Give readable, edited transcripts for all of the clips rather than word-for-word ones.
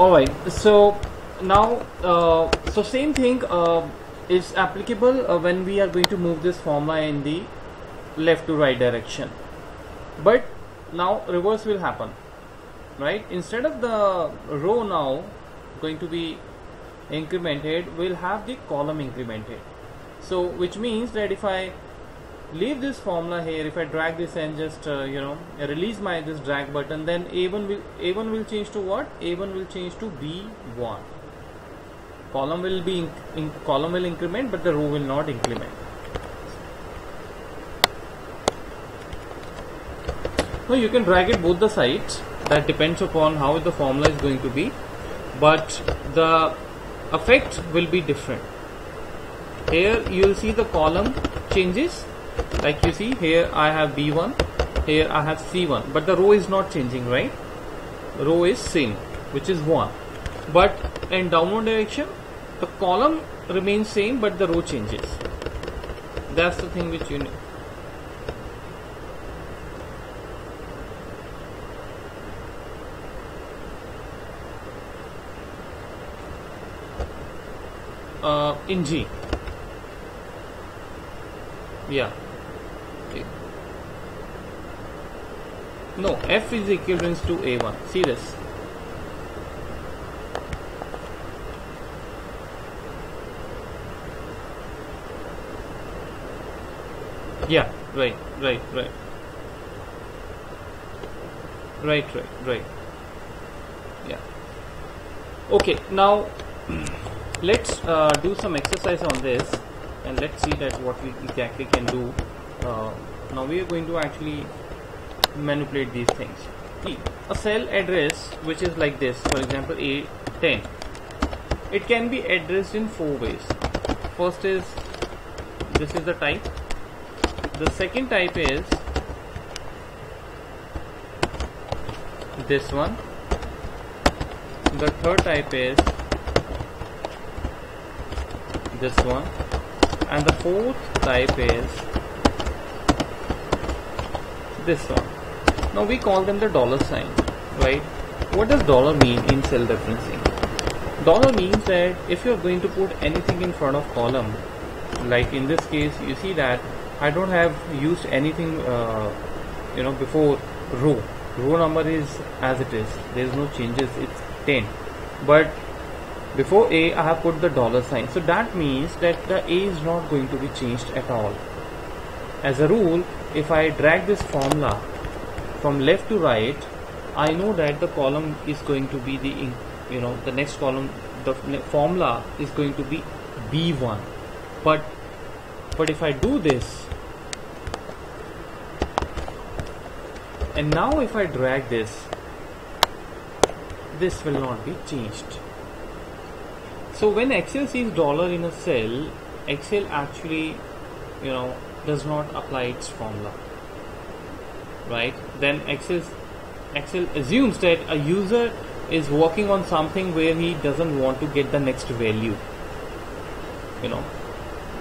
Alright, so now so same thing is applicable when we are going to move this formula in the left to right direction, but now reverse will happen, right? Instead of the row now going to be incremented, we'll have the column incremented. So which means that if I leave this formula here, if I drag this and just release this drag button, then A1 will change to what? A1 will change to B1. Column will be column will increment, but the row will not increment. So you can drag it both the sides. That depends upon how the formula is going to be, but the effect will be different. Here you will see the column changes. Like you see here I have B1, here I have C1, but the row is not changing, right? The row is same, which is 1. But in downward direction, the column remains same, but the row changes. That's the thing which you need. In G. Yeah. No, F is equivalent to A1. See this. Yeah, right. Yeah. Okay, now let's do some exercise on this, and let's see that what we exactly can do. Now we are going to actually manipulate these things. See, a cell address which is like this, for example A10, it can be addressed in 4 ways. First is, this is the type. The second type is this one. The third type is this one, and the fourth type is this one. Now we call them the dollar sign, right? What does dollar mean in cell referencing? Dollar means that if you are going to put anything in front of column, like in this case you see that I don't have used anything before row. Row number is as it is, there is no changes, it's 10, but before A I have put the dollar sign, so that means that the A is not going to be changed at all. As a rule, if I drag this formula from left to right, I know that the column is going to be the next column, the formula is going to be B1, but if I do this, and now if I drag this will not be changed. So when Excel sees dollar in a cell, Excel actually does not apply its formula, right? Then Excel assumes that a user is working on something where he doesn't want to get the next value.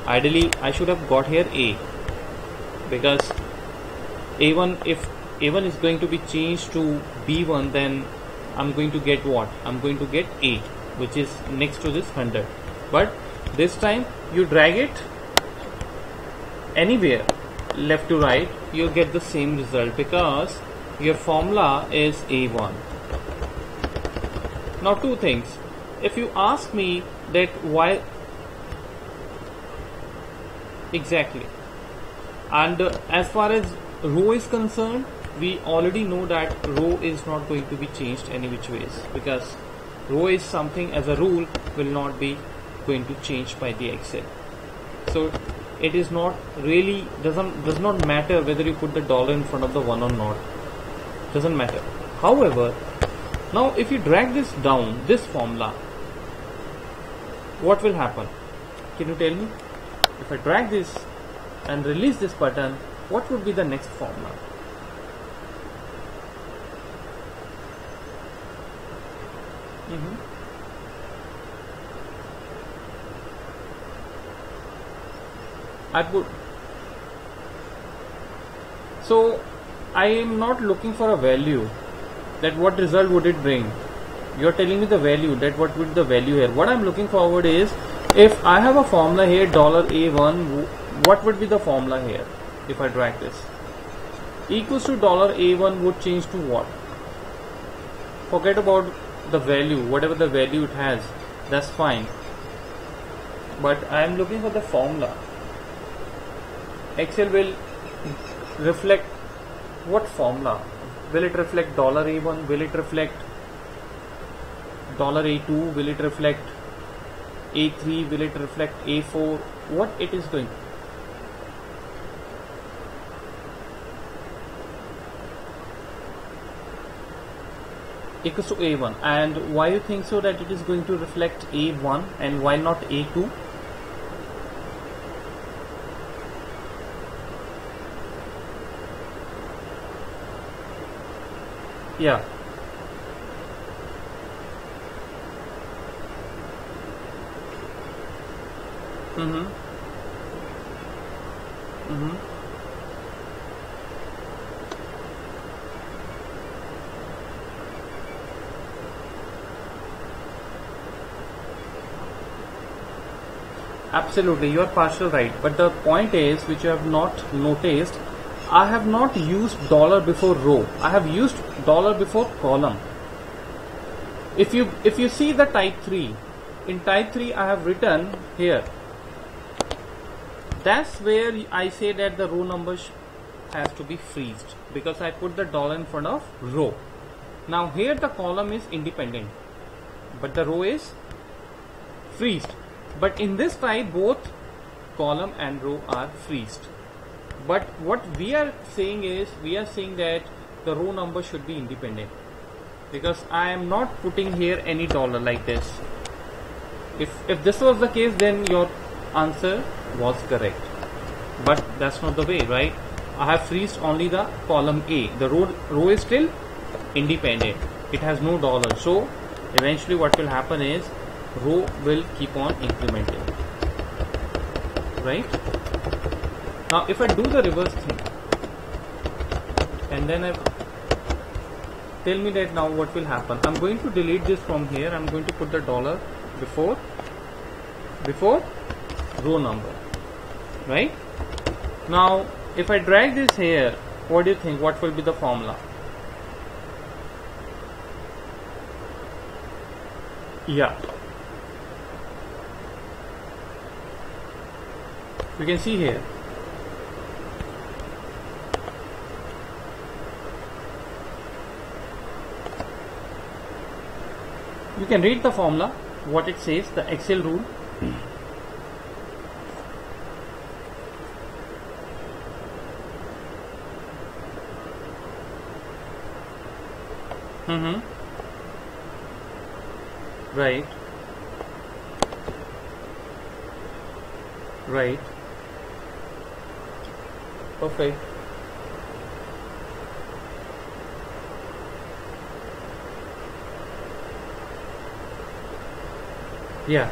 Ideally I should have got here A, because A1, if A1 is going to be changed to B1, then I'm going to get what? I'm going to get A, which is next to this 100. But this time you drag it anywhere left to right, you get the same result because your formula is A1. Now two things. If you ask me that why exactly, and as far as row is concerned, we already know that row is not going to be changed any which ways, because row is something as a rule will not be going to change by the Excel. So it is not really, does not matter whether you put the dollar in front of the 1 or not, doesn't matter. However, now if you drag this down, this formula, what will happen? Can you tell me? If I drag this and release this button, what would be the next formula? I put, so I am not looking for a value, that what result would it bring, You're telling me the value, that what would the value here. What I'm looking forward is, if I have a formula here, $A1, what would be the formula here if I drag this? Equals to $A1 would change to what? Forget about the value, whatever the value it has, that's fine. But I am looking for the formula. Excel will reflect what formula? Will it reflect $A1? Will it reflect $A2? Will it reflect A3? Will it reflect A4? What it is going? Equals to A1. And why you think so that it is going to reflect A1 and why not A2? Yeah. Absolutely, you are partial right. But the point is, which you have not noticed, I have not used dollar before row. I have used dollar before column. If you see the type 3, in type 3 I have written here. That's where I say that the row number has to be freezed, because I put the dollar in front of row. Now here the column is independent, but the row is freezed. But in this type, both column and row are freezed. But what we are saying is, we are saying that the row number should be independent, because I am not putting here any dollar like this. If this was the case, then your answer was correct. But that's not the way, right? I have freezed only the column A. The row is still independent. It has no dollar. So eventually what will happen is, row will keep on incrementing, right? Now if I do the reverse thing, and then tell me that now what will happen. I'm going to delete this from here. I'm going to put the dollar before row number, right? Now if I drag this here, what do you think, what will be the formula? Yeah, you can see here. You can read the formula, what it says, the Excel rule. Right. Right. Perfect. Yeah.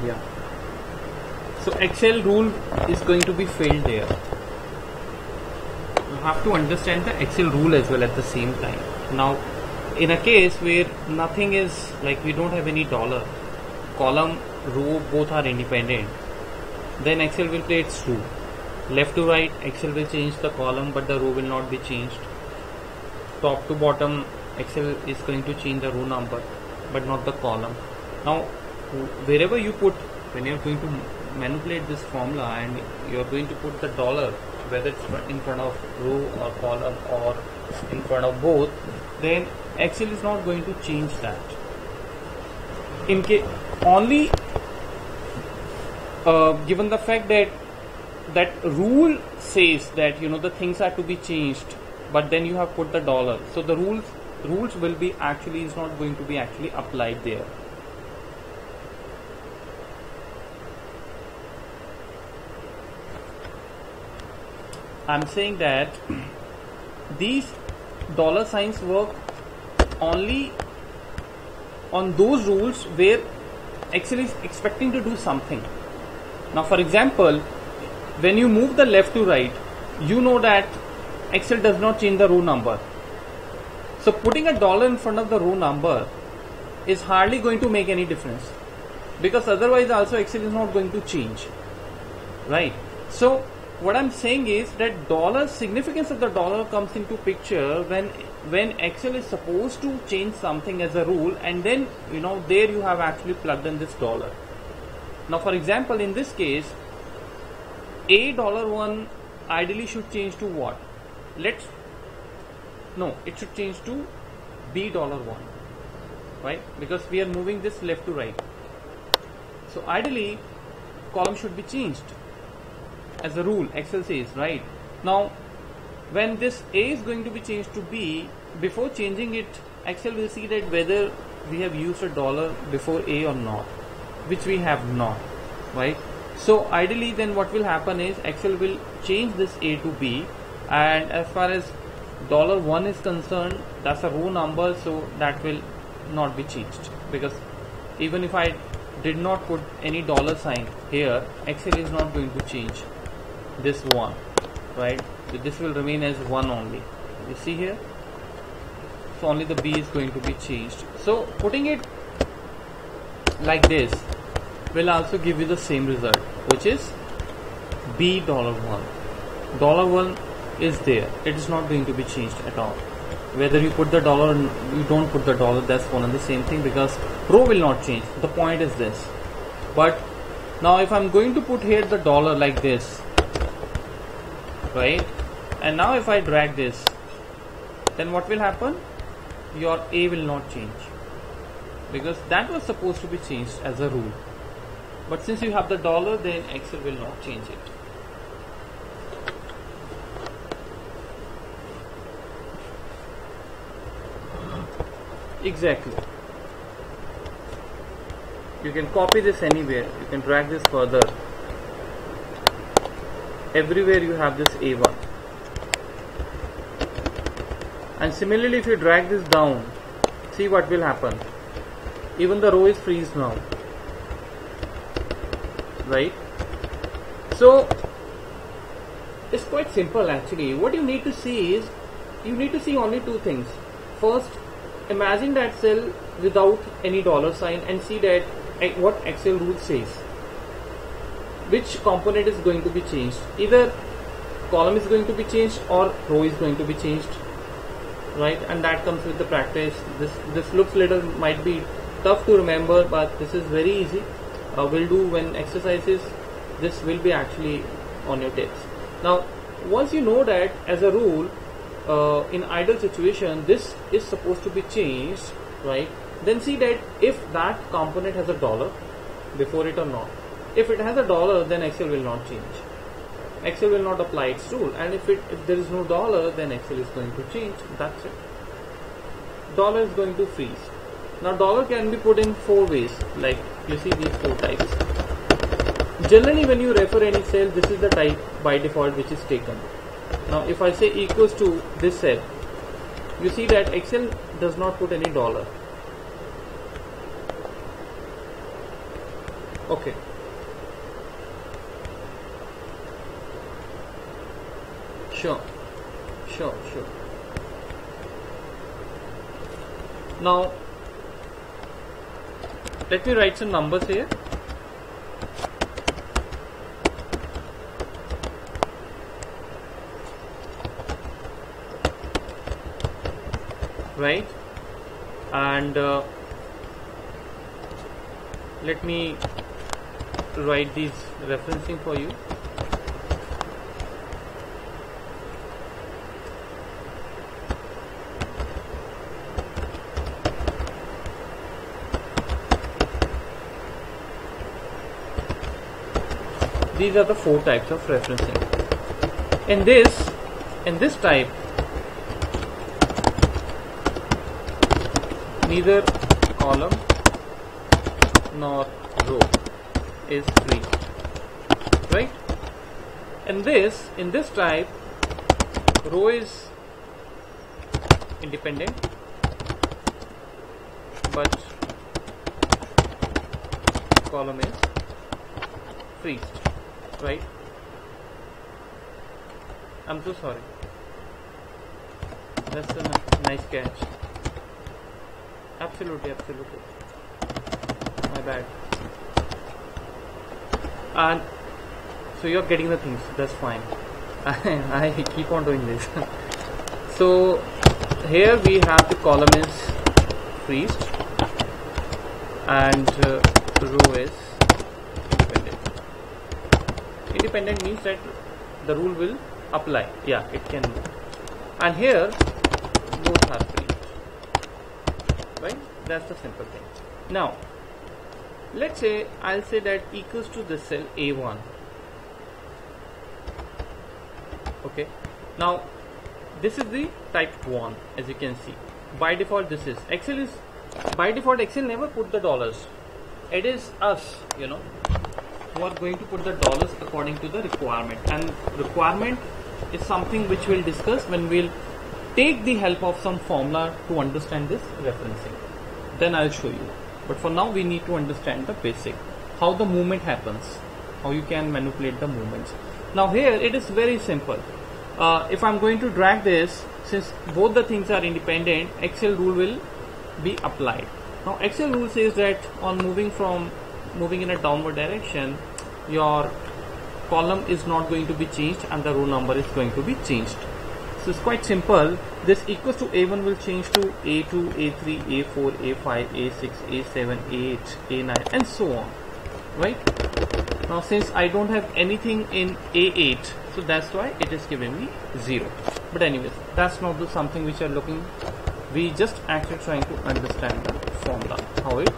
So Excel rule is going to be failed there. You have to understand the Excel rule as well at the same time. Now in a case where nothing is, like we don't have any dollar, column, row both are independent, then Excel will play its rule. Left to right, Excel will change the column, but the row will not be changed. Top to bottom, Excel is going to change the row number, but not the column. Now wherever you put, when you are going to manipulate this formula and you are going to put the dollar, whether it's in front of row or column or in front of both, then Excel is not going to change that. In case only given the fact that that rule says that the things are to be changed, but then you have put the dollar, so the rules will be actually is not going to be actually applied there. I'm saying that these dollar signs work only on those rules where Excel is expecting to do something. Now for example, when you move the left to right, you know that Excel does not change the row number. So putting a dollar in front of the row number is hardly going to make any difference, because otherwise also Excel is not going to change, right? So what I'm saying is that dollar significance of the dollar comes into picture when Excel is supposed to change something as a rule, and then there you have actually plugged in this dollar. Now for example, in this case, $1 ideally should change to what? It should change to $1, right? Because we are moving this left to right. So ideally column should be changed as a rule, Excel says, right? Now when this A is going to be changed to B, before changing it, Excel will see that whether we have used a dollar before A or not, which we have not, right? So ideally then what will happen is Excel will change this A to B, and as far as $1 is concerned, that's a row number, so that will not be changed, because even if I did not put any dollar sign here, Excel is not going to change this 1, right? So this will remain as 1 only, you see here. So only the B is going to be changed. So putting it like this will also give you the same result, which is $1. $1 is there, it is not going to be changed at all. Whether you put the dollar or you don't put the dollar, that's one and the same thing, because row will not change. The point is this. But now if I'm going to put here the dollar like this, right, and now if I drag this, then what will happen? Your A will not change, because that was supposed to be changed as a rule. But since you have the dollar, then Excel will not change it. Exactly. You can copy this anywhere, you can drag this further. Everywhere you have this A1. And similarly, if you drag this down, see what will happen. Even the row is freeze now, right? So it's quite simple actually. What you need to see is, you need to see only two things. First, imagine that cell without any dollar sign and see that what Excel rule says. Which component is going to be changed? Either column is going to be changed or row is going to be changed, right? And that comes with the practice. This looks little, might be tough to remember, but this is very easy. We'll do when exercises. This will be actually on your tips. Now once you know that as a rule, in idle situation this is supposed to be changed, right? Then see that if that component has a dollar before it or not. If it has a dollar, then Excel will not change. Excel will not apply its rule, and if there is no dollar, then Excel is going to change. That's it. Dollar is going to freeze. Now dollar can be put in 4 ways, like you see these 4 types. Generally when you refer any cell, this is the type by default which is taken. Now if I say equals to this cell, you see that Excel does not put any dollar. Okay. Sure. Now let me write some numbers here. Right, and let me write these referencing for you. These are the 4 types of referencing. In this type, neither column nor row is free, right? In this type, row is independent, but column is freezed, right? I'm so sorry. That's a nice catch. Absolutely, absolutely. My bad. And so you're getting the things. That's fine. I keep on doing this. So here we have the column is freezed and row is independent. Independent means that the rule will apply. Yeah, it can. And here both are freezed. Right? That's the simple thing. Now, let's say I'll say that equals to this cell A1. Okay. Now, this is the type 1, as you can see. By default, this is Excel is by default. Excel never put the dollars. It is us, who are going to put the dollars according to the requirement. And requirement is something which we'll discuss when we'll take the help of some formula to understand this referencing. Then I'll show you. But for now, we need to understand the basic, how the movement happens, how you can manipulate the movements. Now here it is very simple. If I'm going to drag this, since both the things are independent, Excel rule will be applied. Now Excel rule says that on moving in a downward direction, your column is not going to be changed and the row number is going to be changed. So it's quite simple. This equals to A1 will change to A2, A3, A4, A5, A6, A7, A8, A9 and so on. Right? Now since I don't have anything in A8, so that's why it is giving me 0. But anyways, that's not something which are looking. We just actually trying to understand the formula, how it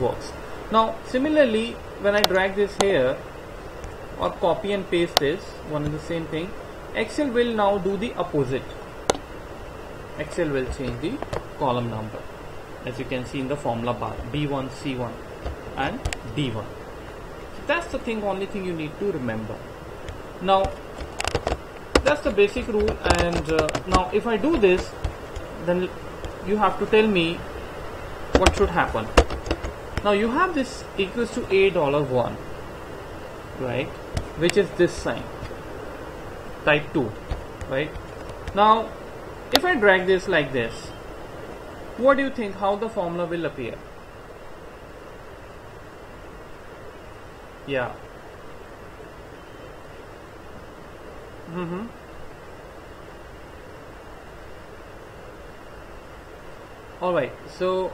works. Now similarly, when I drag this here or copy and paste this, one is the same thing. Excel will now do the opposite. Excel will change the column number, as you can see in the formula bar, B1, C1 and D1. So that's the thing, only thing you need to remember. Now that's the basic rule. And now if I do this, then you have to tell me what should happen. Now you have this equals to $1, right, which is this sign, type 2, right? Now if I drag this like this, what do you think how the formula will appear? Yeah. Alright, so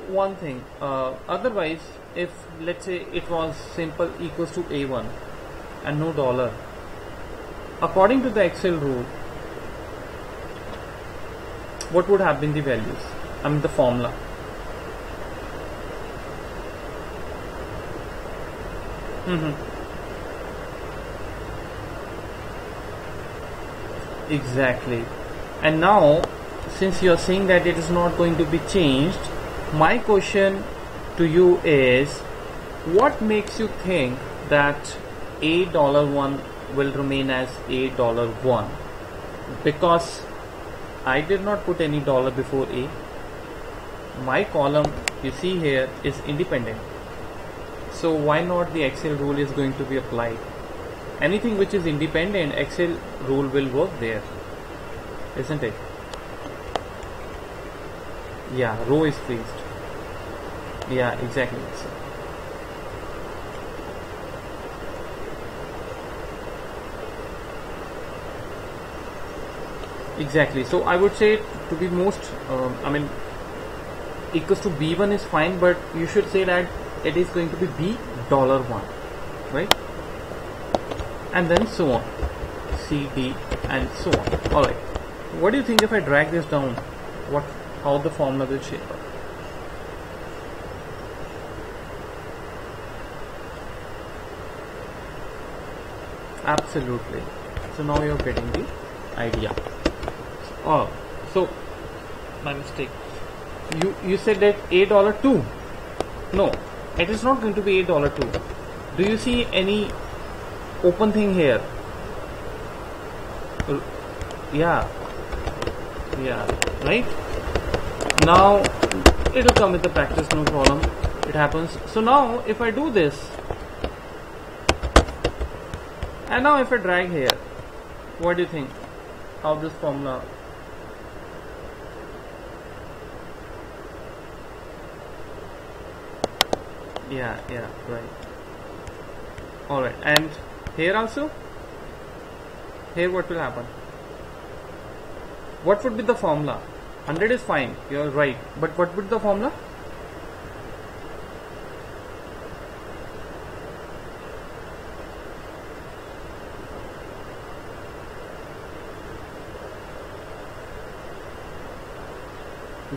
one thing, otherwise if let's say it was simple equals to A1 and no dollar, according to the Excel rule, what would have been the values? I mean the formula. Exactly. And now since you are saying that it is not going to be changed, my question to you is, what makes you think that $1 will remain as $1? Because I did not put any dollar before A. My column you see here is independent. So why not the Excel rule is going to be applied? Anything which is independent, Excel rule will work there, isn't it? Yeah, row is freezed. Yeah, exactly. Exactly. So I would say to be most, equals to B1 is fine, but you should say that it is going to be $1, right? And then so on, C, D, and so on. All right. What do you think if I drag this down? How the formula will shape up? Absolutely. So now you're getting the idea. Oh, so my mistake. You said that $2. No, it is not going to be $2. Do you see any open thing here? Yeah, right? Now it will come with the practice, no problem. It happens. So now if I do this, and now if I drag here, what do you think? How this formula? Yeah, right. Alright, and here also? Here what will happen? What would be the formula? 100 is fine, you're right. But what would the formula?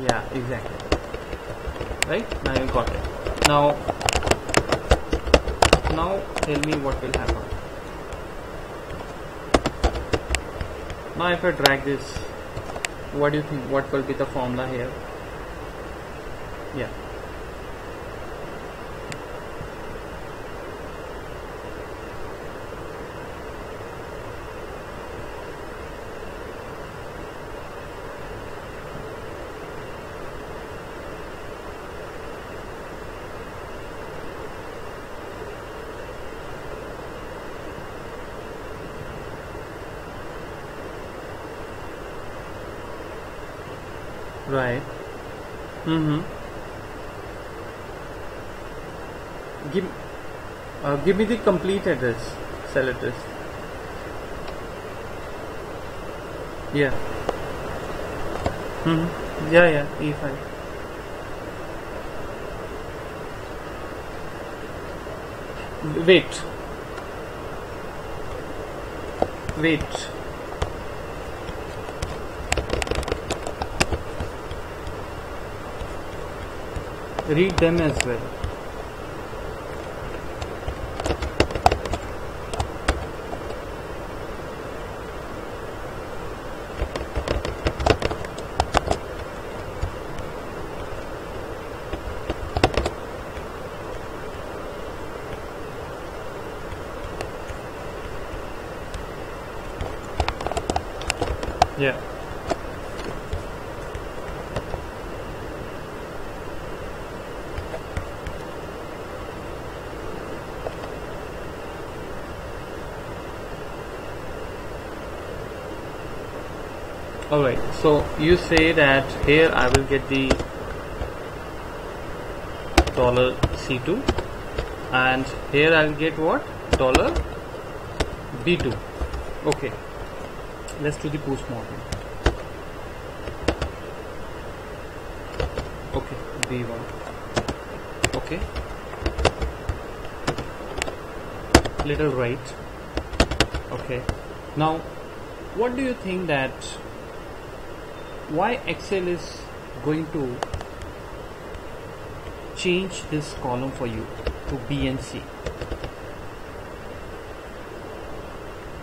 Yeah, exactly. Right? Now you got it. Now tell me what will happen. Now if I drag this, what do you think? What will be the formula here? Yeah. Right. Give me the complete address, cell address. Yeah. Yeah, E5. Wait. Read them as well. Yeah. Alright, so you say that here I will get the $C2 and here I'll get what? $B2. Okay, let's do the postmortem. Okay, B1. Okay, little right. Okay, now what do you think that why Excel is going to change this column for you to B and C?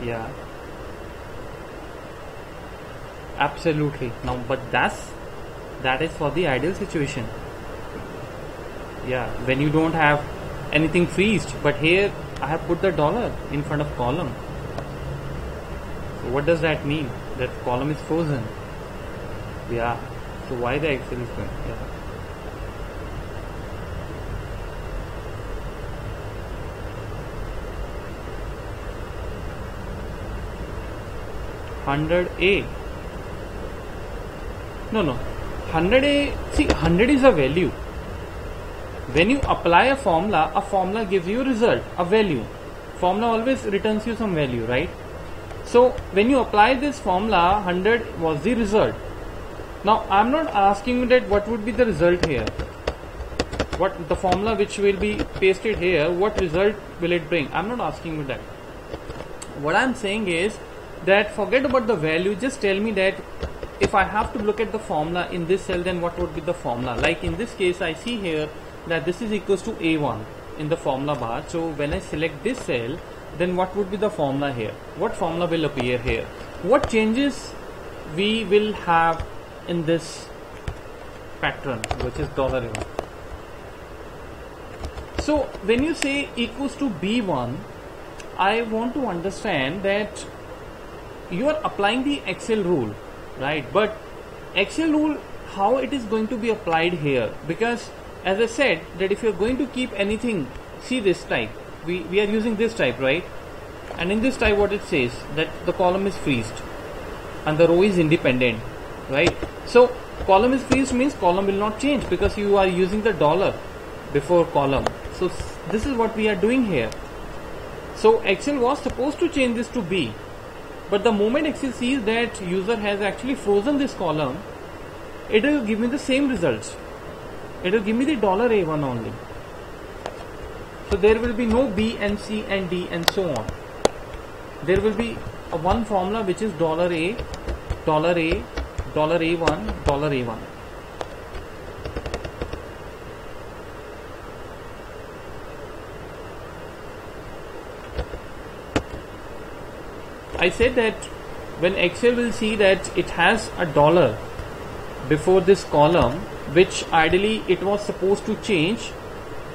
Yeah, absolutely. Now, but that is for the ideal situation. Yeah, when you don't have anything freezed, but here I have put the dollar in front of column. So what does that mean? That column is frozen. Yeah, so why the Excel is going? Yeah. $100A. No. 100A. See, 100 is a value. When you apply a formula gives you a result, a value. Formula always returns you some value, right? So when you apply this formula, 100 was the result. Now I'm not asking you that what would be the result here. What the formula which will be pasted here, what result will it bring? I'm not asking you that. What I'm saying is that forget about the value, just tell me that if I have to look at the formula in this cell, then what would be the formula? Like in this case, I see here that this is equals to A1 in the formula bar. So when I select this cell, then what would be the formula here? What formula will appear here? What changes we will have in this pattern, which is $1? So when you say equals to B1, I want to understand that you are applying the Excel rule, right? But Excel rule, how it is going to be applied here? Because as I said that if you are going to keep anything, see this type, we are using this type, right? And in this type what it says that the column is freezed and the row is independent, right? So column is freezed means column will not change because you are using the dollar before column. So this is what we are doing here. So Excel was supposed to change this to B, but the moment Excel sees that user has actually frozen this column, it will give me the same results. It will give me the $A1 only. So there will be no B and C and D and so on. There will be one formula which is $A, $A, $A1, $A1. I said that when Excel will see that it has a dollar before this column, which ideally it was supposed to change,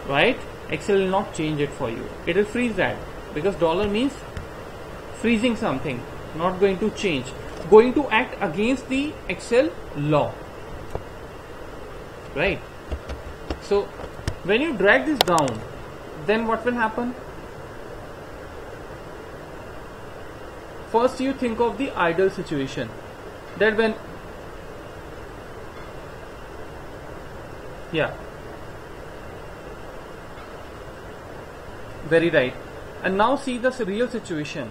right? Excel will not change it for you. It will freeze that, because dollar means freezing something, not going to change, going to act against the Excel law, right? So when you drag this down, then what will happen? First you think of the ideal situation, that when, yeah, very right. And now see the real situation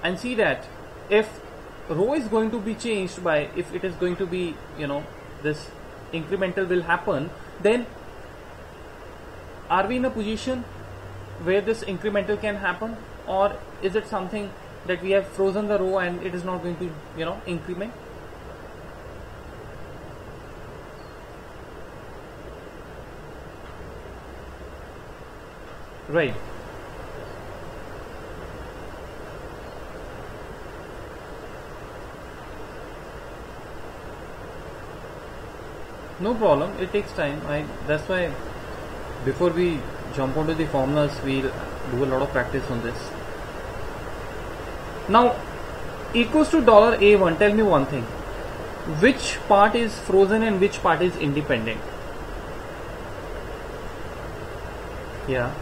and see that if row is going to be changed by, if it is going to be, you know, this incremental will happen, then are we in a position where this incremental can happen, or is it something that we have frozen the row and it is not going to, you know, increment? Right. No problem, it takes time. That's why before we jump onto the formulas, we'll do a lot of practice on this. Now equals to $A1, tell me one thing, which part is frozen and which part is independent? Yeah,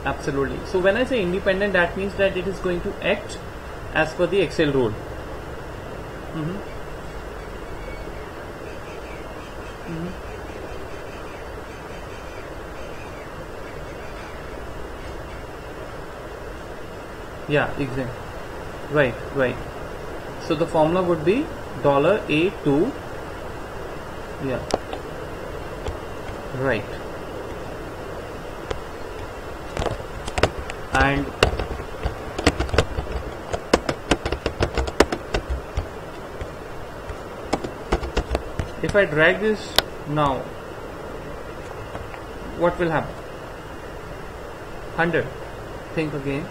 absolutely. So when I say independent, that means that it is going to act as per the Excel rule. Yeah, exactly. Right, right. So the formula would be $A2. Yeah. Right. And if I drag this now, what will happen? 100. Think again.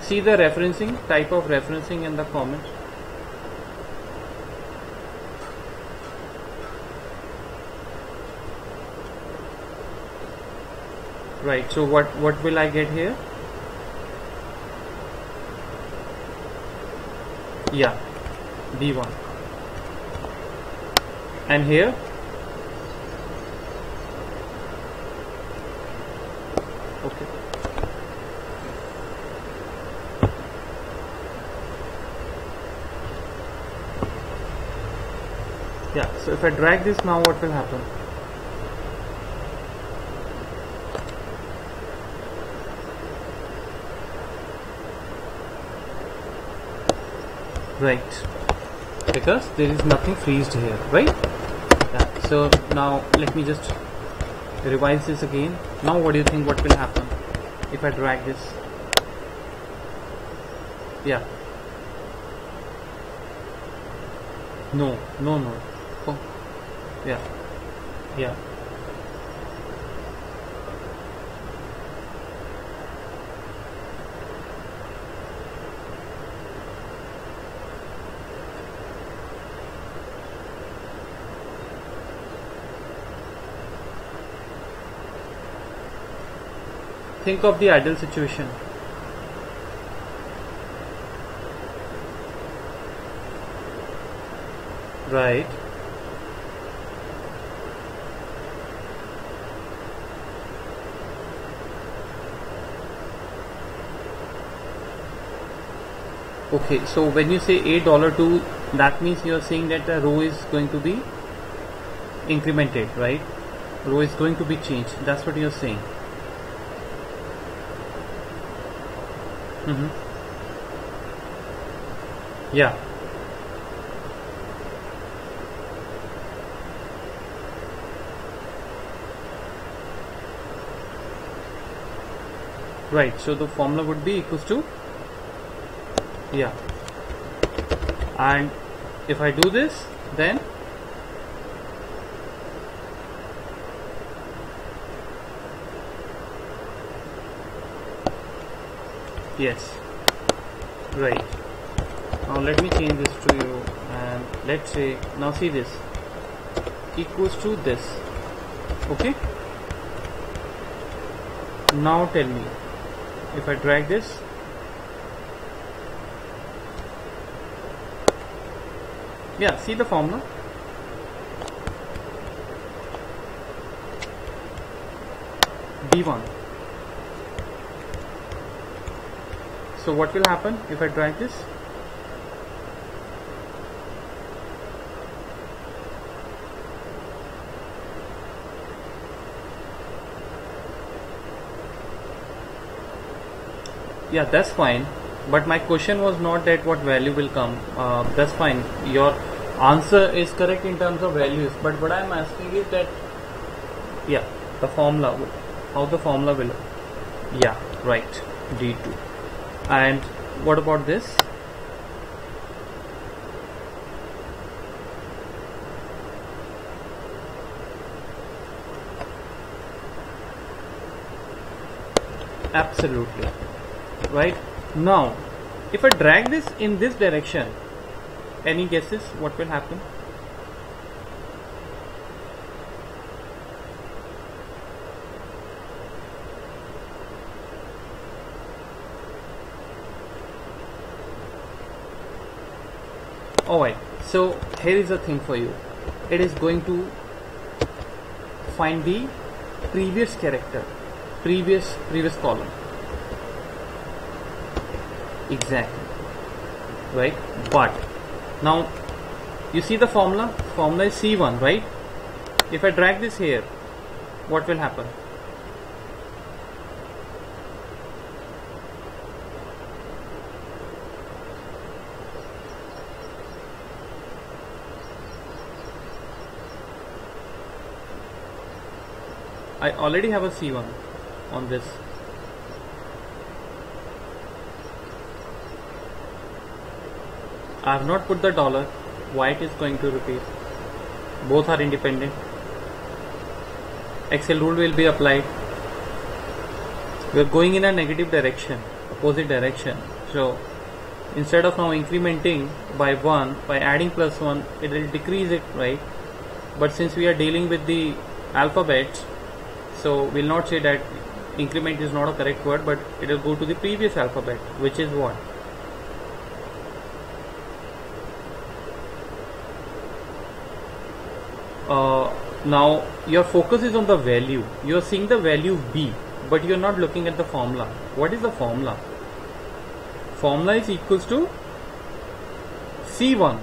See the referencing, type of referencing in the comments. Right, so what will I get here? Yeah, B1. And here? Okay. Yeah, so if I drag this now, what will happen? Right, because there is nothing freezed here, right? Yeah, so now let me just revise this again. Now what do you think what will happen if I drag this? Yeah. No. Oh. Yeah. Think of the ideal situation. Right. Okay, so when you say $2, that means you are saying that the row is going to be incremented, right? Rho is going to be changed. That's what you're saying. Yeah. Right. So the formula would be equals to, yeah. And if I do this, then yes, right. Now let me change this to you, and let's say, now see this equals to this. Okay. Now tell me, if I drag this, yeah, see the formula. B1. So what will happen if I drag this? Yeah, that's fine, but my question was not that what value will come. That's fine, your answer is correct in terms of values, but what I am asking is that, yeah, the formula, how the formula will, yeah, right, D2. And what about this? Absolutely. Right. Now, if I drag this in this direction, any guesses what will happen? Alright, so here is the thing for you. It is going to find the previous character, previous column. Exactly, right? But now you see the formula is C1, right? If I drag this here, what will happen? I already have a C1 on this. I have not put the dollar. Why it is going to repeat? Both are independent. Excel rule will be applied. We are going in a negative direction, opposite direction. So instead of now incrementing by 1, by adding plus 1, it will decrease it, right? But since we are dealing with the alphabets, so we'll not say that increment is not a correct word, but it will go to the previous alphabet, which is what? Now your focus is on the value. You are seeing the value B, but you are not looking at the formula. What is the formula? Formula is equals to C1.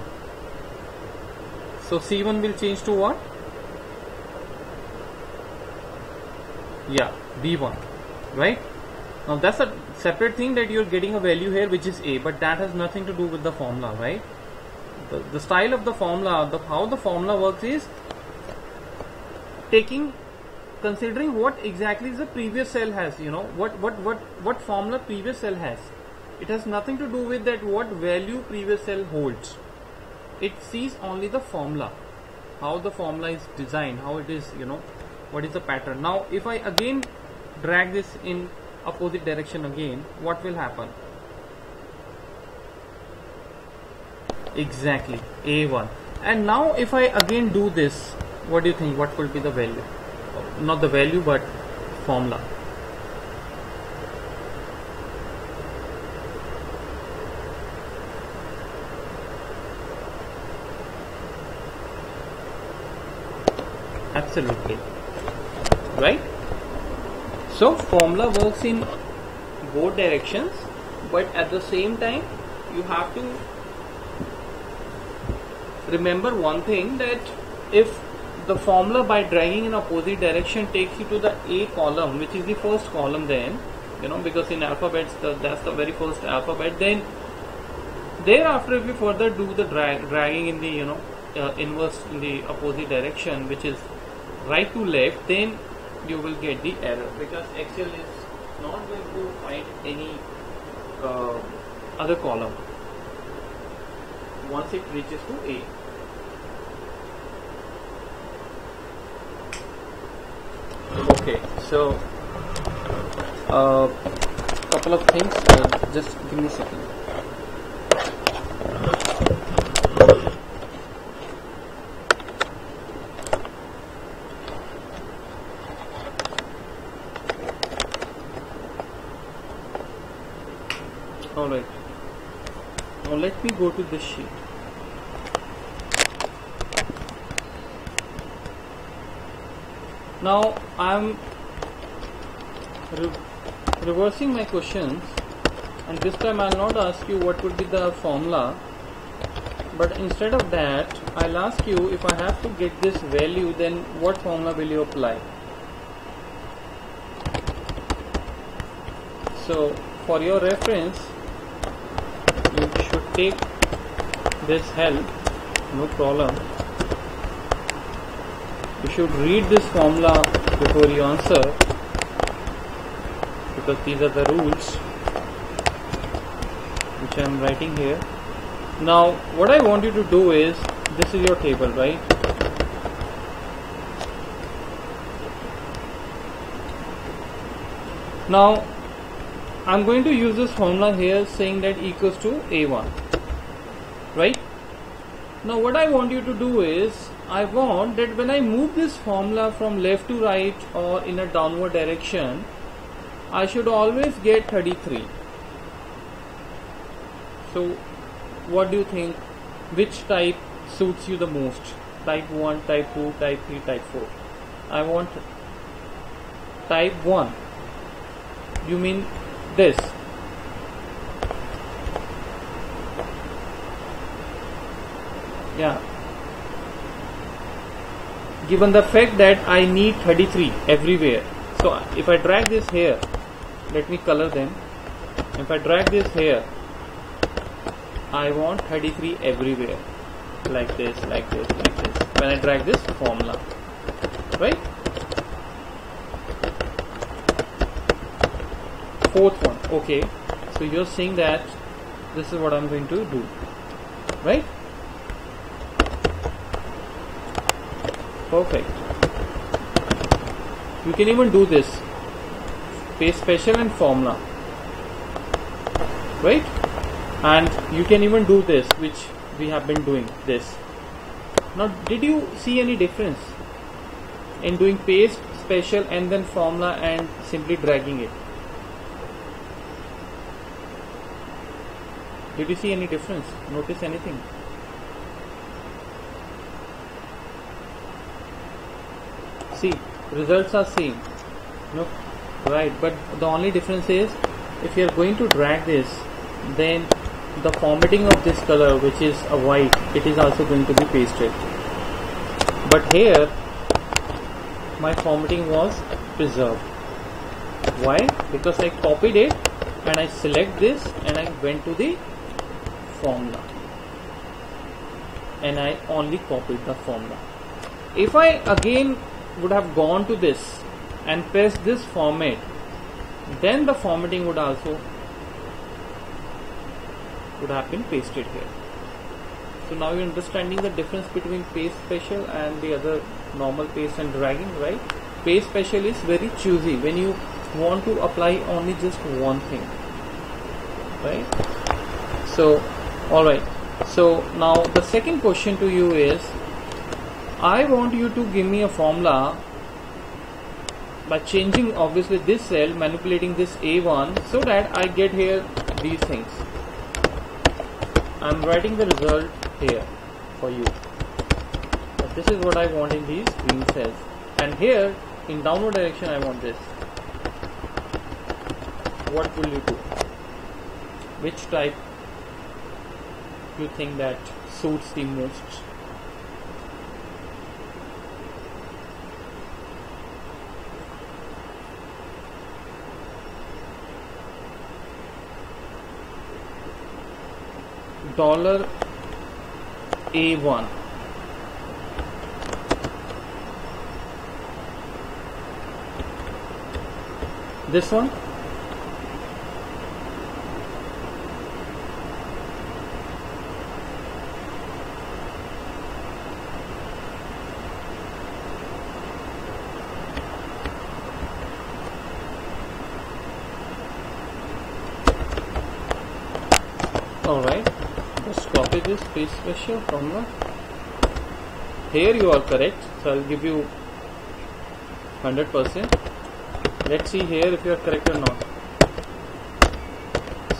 So C1 will change to what? Yeah, B1, right? Now that's a separate thing that you're getting a value here which is A, but that has nothing to do with the formula, right? The style of the formula, how the formula works is considering what exactly the previous cell has, you know, what formula previous cell has. It has nothing to do with that what value previous cell holds. It sees only the formula, how the formula is designed, how it is, you know, what is the pattern. Now if I again drag this in opposite direction again, what will happen? Exactly, A1. And now if I again do this, what do you think? What will be the value? Not the value, but formula. Absolutely. Right? So formula works in both directions, but at the same time you have to remember one thing, that if the formula by dragging in opposite direction takes you to the A column, which is the first column then, because in alphabets that's the very first alphabet. Then thereafter if you further do the dragging in the inverse in the opposite direction, which is right to left, then you will get the error, because Excel is not going to find any other column once it reaches to A. Okay, so couple of things, just give me a second. Alright, now let me go to this sheet. Now I am reversing my questions, and this time I will not ask you what would be the formula, but instead of that I'll ask you, if I have to get this value, then what formula will you apply? So for your reference, you should take this help, no problem. You should read this formula before you answer, because these are the rules which I am writing here. Now what I want you to do is, this is your table, right? Now I am going to use this formula here, saying that equals to A1, right? Now what I want you to do is, I want that when I move this formula from left to right or in a downward direction, I should always get 33. So what do you think, which type suits you the most? Type 1, type 2, type 3, type 4? I want type 1. You mean this? Yeah. Given the fact that I need 33 everywhere, so if I drag this here, let me color them. If I drag this here, I want 33 everywhere, like this, like this, like this, when I drag this formula, right? Fourth one, okay, so you're saying that this is what I'm going to do, right? Perfect. You can even do this, paste special and formula, right? And you can even do this, which we have been doing this. Now did you see any difference in doing paste, special and then formula and simply dragging it? Did you see any difference? Notice anything? See, results are same, no, right? But the only difference is, if you are going to drag this, then the formatting of this color, which is a white, it is also going to be pasted. But here my formatting was preserved. Why? Because I copied it and I select this and I went to the formula and I only copied the formula. If I again would have gone to this and pressed this format, then the formatting would also would have been pasted here. So now you're understanding the difference between paste special and the other normal paste and dragging, right? Paste special is very choosy when you want to apply only just one thing, right? So alright, so now the second question to you is, I want you to give me a formula by changing obviously this cell, manipulating this A1, so that I get here these things. I am writing the result here for you. But this is what I want in these green cells, and here in downward direction I want this. What will you do? Which type you think that suits the most? dollar A1. This one, alright, just copy this paste special formula. Here you are correct, so I'll give you 100%. Let's see here if you are correct or not.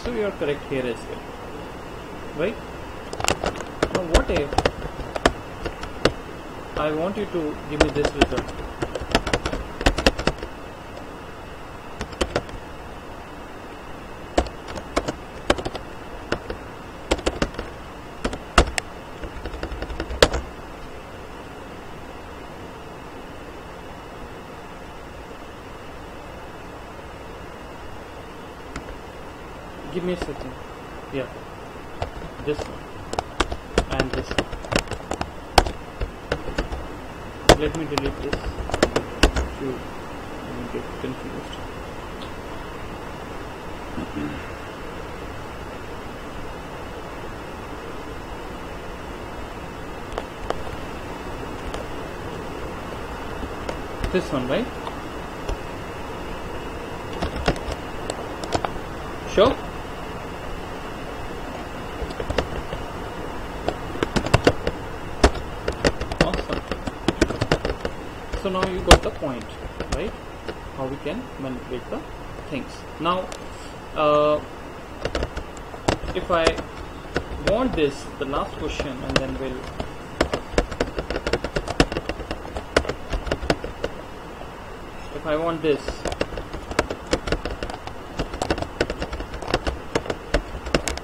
So you are correct here as well, right? Now what if I want you to give me this result? Give me a second. Yeah, this one and this one. Let me delete this. You get confused. This one, right? Sure. So now you got the point, right? How we can manipulate the things. Now, if I want this, the last question, and then we'll if I want this,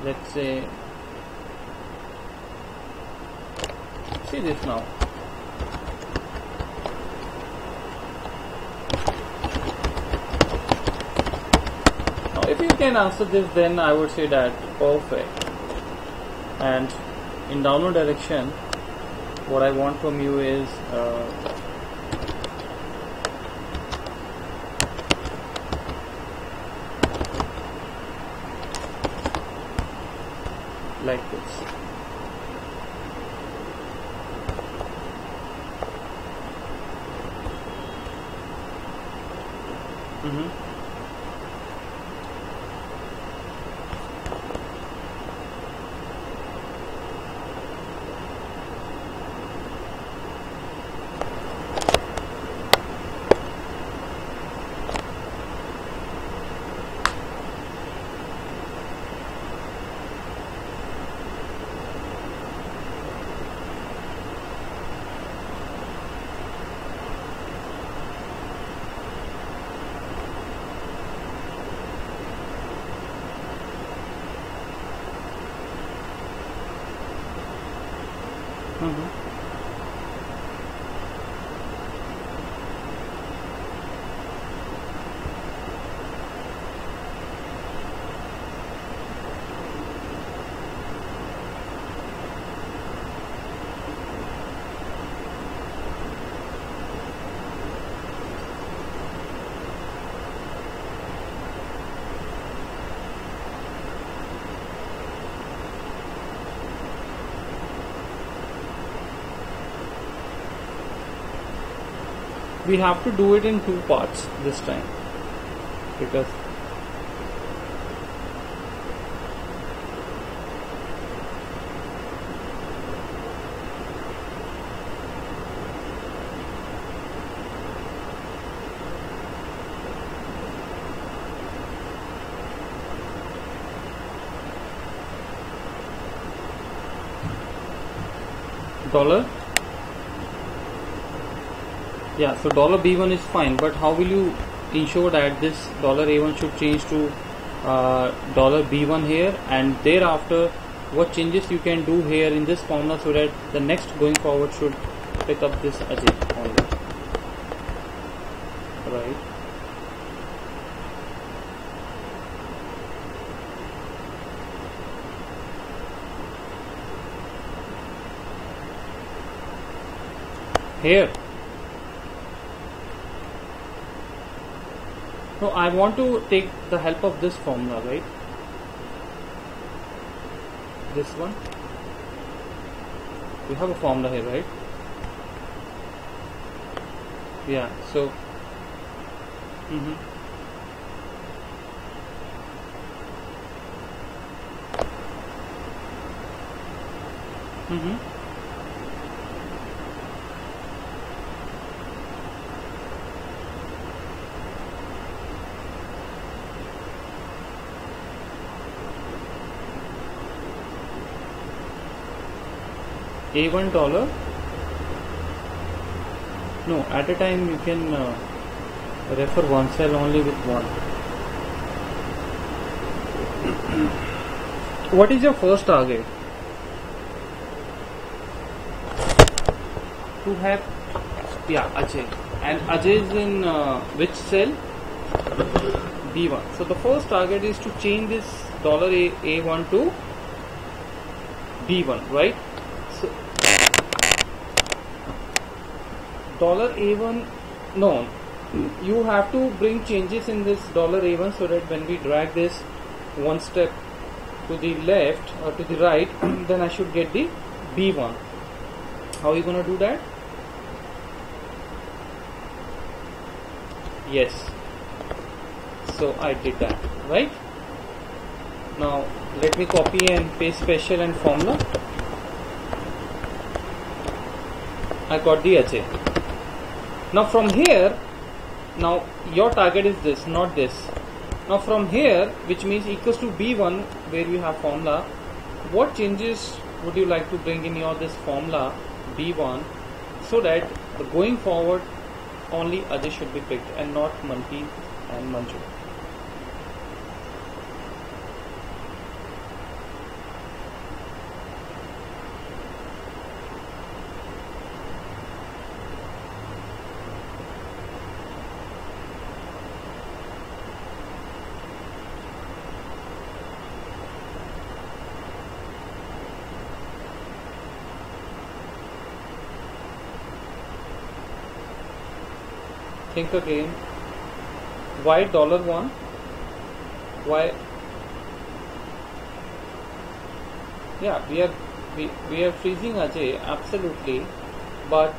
let's say, see this now. If you can answer this, then I would say that perfect. And in downward direction, what I want from you is like this. We have to do it in two parts this time, because dollar. Yeah, so dollar B1 is fine, but how will you ensure that this dollar A1 should change to dollar B1 here, and thereafter what changes you can do here in this formula so that the next going forward should pick up this Ajay only, right? here. No, I want to take the help of this formula, right? This one. We have a formula here, right? Yeah, so A1 dollar. No, at a time you can refer one cell only with one. What is your first target? To have, yeah, Ajay. And Ajay is in which cell? B1. So the first target is to change this $A1 to B1, right? So $A1, no, you have to bring changes in this $A1 so that when we drag this one step to the left or to the right, then I should get the B1. How are you going to do that? Yes. So I did that, right? Now let me copy and paste special and formula. I got the Ajay. Now from here, now your target is this, not this. Now from here, which means equals to B1, where we have formula, what changes would you like to bring in your this formula B1 so that going forward only Ajay should be picked and not Manpreet and Manju? Think again. Why $1? Why? Yeah, we are freezing Ajay, absolutely. But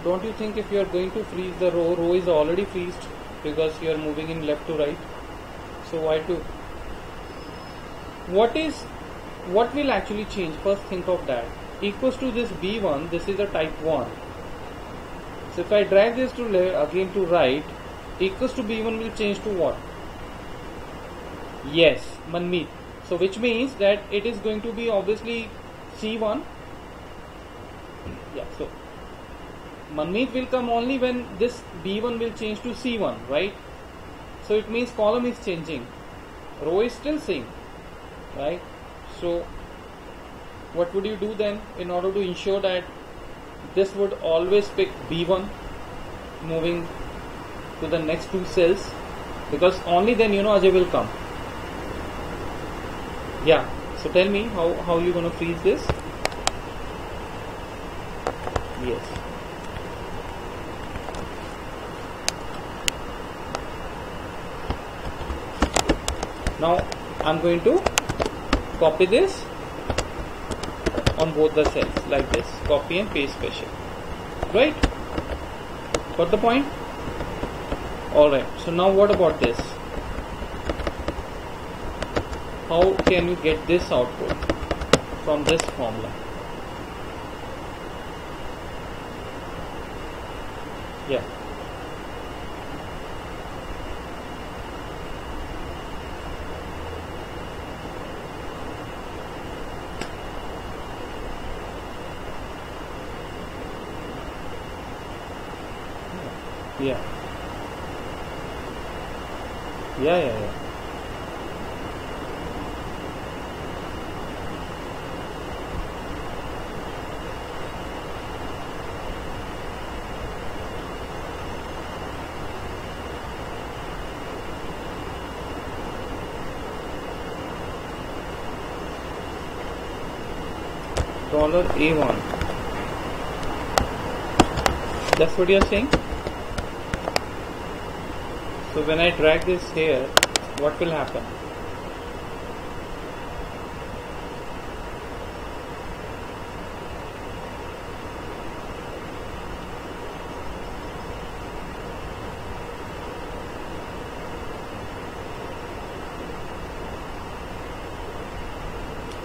don't you think if you are going to freeze the row is already freezed because you are moving in left to right? So why to? What will actually change? First think of that. Equals to this B1. This is a type 1. So if I drag this to left, again to right, equals to B1 will change to what? Yes, Manmeet. So which means that it is going to be obviously C1. Yeah, so Manmeet will come only when this B1 will change to C1, right? So it means column is changing. Row is still same, right? So what would you do then in order to ensure that this would always pick B1 moving to the next two cells, because only then Ajay will come. Yeah, so tell me how you gonna freeze this? Yes. Now I'm going to copy this on both the cells like this, copy and paste special, right? Got the point? Alright, so now what about this? How can you get this output from this formula? Yeah. Yeah. Yeah. $A1. That's what you're saying? So when I drag this here, what will happen?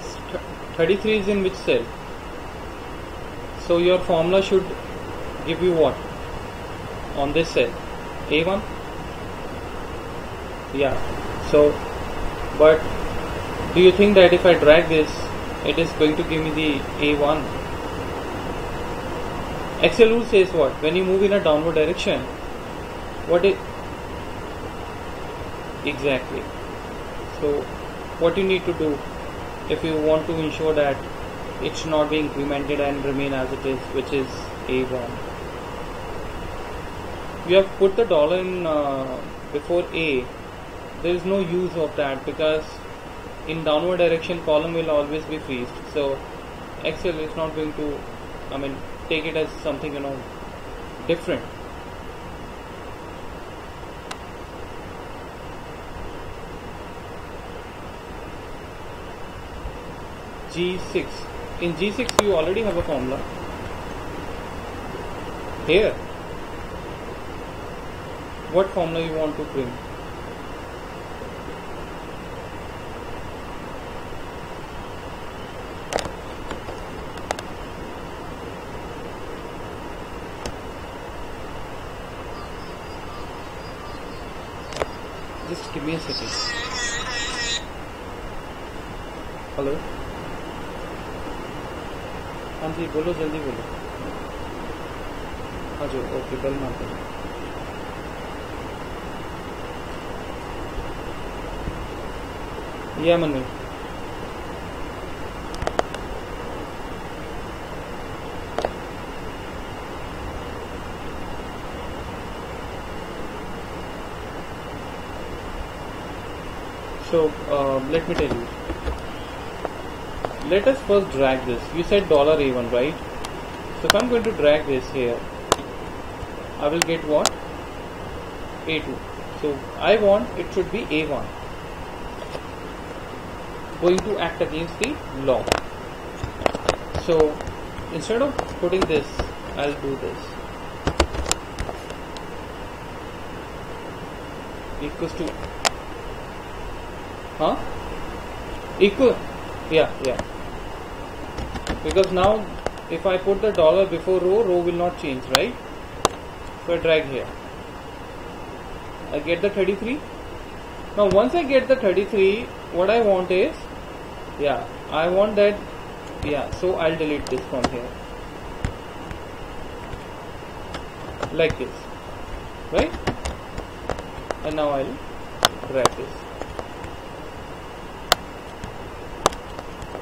St- 33 is in which cell? So your formula should give you what? On this cell? A1? Yeah. So, but do you think that if I drag this, it is going to give me the A1? Excel rule says what? When you move in a downward direction, what is exactly? So, what you need to do if you want to ensure that it should not be incremented and remain as it is, which is A1. You have put the dollar in before A. There is no use of that because in downward direction column will always be freezed. So Excel is not going to, take it as something different. G6. In G6 you already have a formula. Here, what formula you want to bring? Just give me a second. Hello? हाँ जी बोलो, जल्दी बोलो. हाँ जी, okay, bell मारते हैं. Yeah, Manu. So let me tell you. Let us first drag this. You said $A1, right? So if I'm going to drag this here, I will get what? A2. So I want it should be A1. Going to act against the law. So instead of putting this, I'll do this. Equals to equal, yeah, because now if I put the dollar before row will not change, right? So I drag here, I get the 33. Now once I get the 33, what I want is, I want that, so I'll delete this from here, like this, right? And now I'll drag this.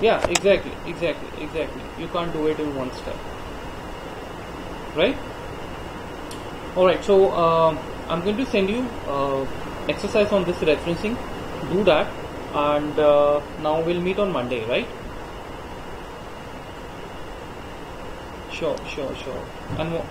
Yeah, exactly. You can't do it in one step, right? Alright, so I'm going to send you exercise on this referencing. Do that, and now we'll meet on Monday, right? Sure. And